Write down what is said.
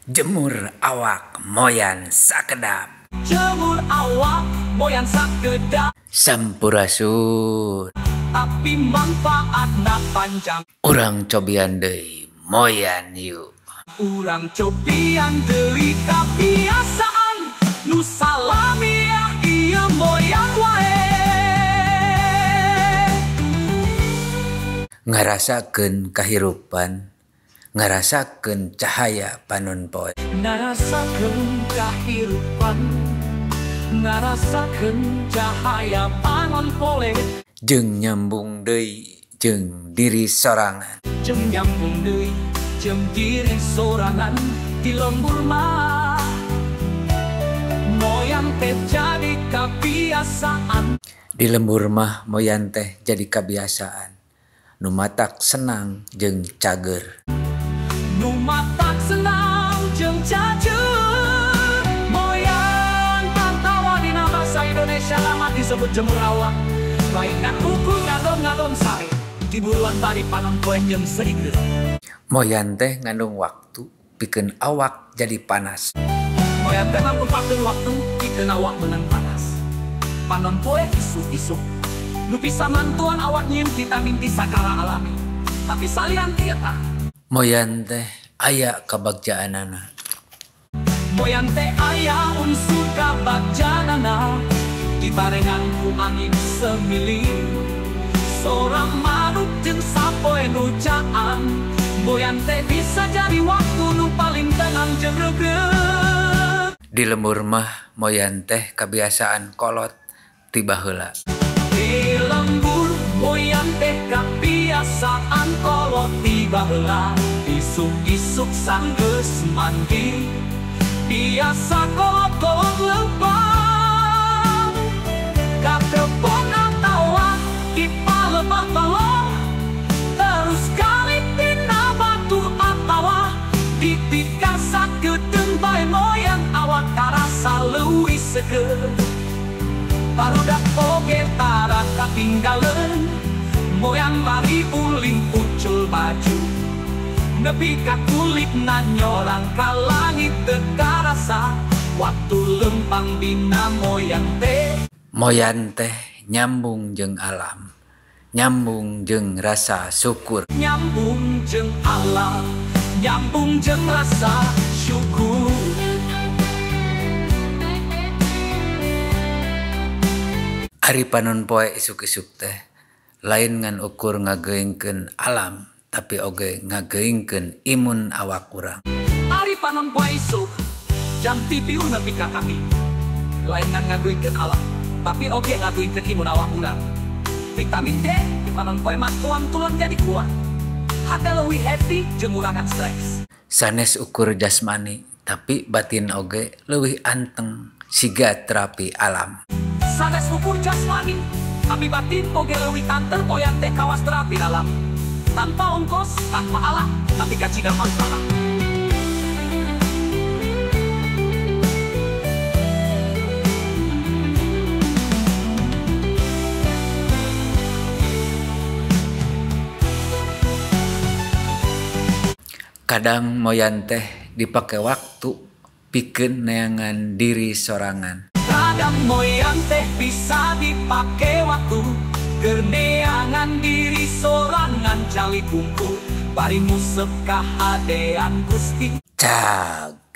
Jemur awak moyan sakedap. Jemur awak moyan sakedap. Sampurasun. Tapi manfaatna panjang. Urang cobian deui moyan yuk. Urang cobian deui kabiasaan. Nu salamiah ieu moyan wae. Ngarasakeun kahirupan, ngarasakeun cahaya panon poe. Ngarasakeun kahirupan, ngarasakeun cahaya panon poe. Jeung nyambung deui jeung diri sorangan. Jeung nyambung deui jeung diri sorangan di lembur mah. Moyan teh jadi kebiasaan. Di lembur mah moyan teh jadi kebiasaan. Nu matak senang jeung cager. Nu matak senang jeung cager. Moyan pantawa dina basa Indonesia lama disebut jemur awak. Lainkan buku ngadon-ngadon sare. Di buruan tadi panon poe jeung seueur. Moyan teh ngandung waktu pikeun awak jadi panas. Moyan teh nganggupakeun waktu pikeun awak meunang panas. Panon poe isuk-isuk. Nu bisa mantuan awak nyieun vitamin di sakala alami. Tapi salian ieu tah. Moyan teh aya kabagjaanana. Moyan teh aya unsur kabagjaanana. Dibarengan ku angin semili. Sorang manuk jeung sapoe nu caan. Moyan teh bisa jadi waktu nu paling tenang jeung reugeut. Di lembur mah moyan teh kebiasaan kolot tiba heula. Di lembur moyan teh kebiasaan kolot tiba heula. Isuk-isuk sanggeus mandi biasa kolot-kolot leumpang. Ka kebon atawa di palebah balong. Terus kali tina batu atawa di tika sakedeung bae moyan awak karasa leuwih seger. Barudak oge tara katinggaleun. Moyan lari uling ucul baju. Nepi ka kulitna nyorang ka langit teu karasa. Waktu lempang dina moyan teh. Moyan teh nyambung jeung alam, nyambung jeung rasa syukur. Nyambung jeung alam, nyambung jeung rasa syukur. Ari panon poe isuk-isuk teh lain ngan ukur ngageuingkeun alam, tapi oge ngageuingkeun imun awak urang. Ari panon poe isuk jam tipiun nepi ka kaki. Lain ngan ngageuingkeun alam, tapi oge ngageuingkeun imun awak urang. Vitamin D di panon poe mah tulang-tulang jadi kuat. Hate leuwih happy jeung urangan stres. Sanes ukur jasmani, tapi batin oge leuwih anteng siga terapi alam. Sanes ukur jasmani, tapi batin oge leuwih kanter moyan teh kawas terapi alam. Tanpa ongkos, tanpa alah, tapi kaciga manfaat. Kadang moyan teh dipake waktu pikeun neangan diri sorangan. Kadang moyan teh bisa dipake waktu keur neangan diri sorangan cali kumpul bari musep kahadean Gusti. Cag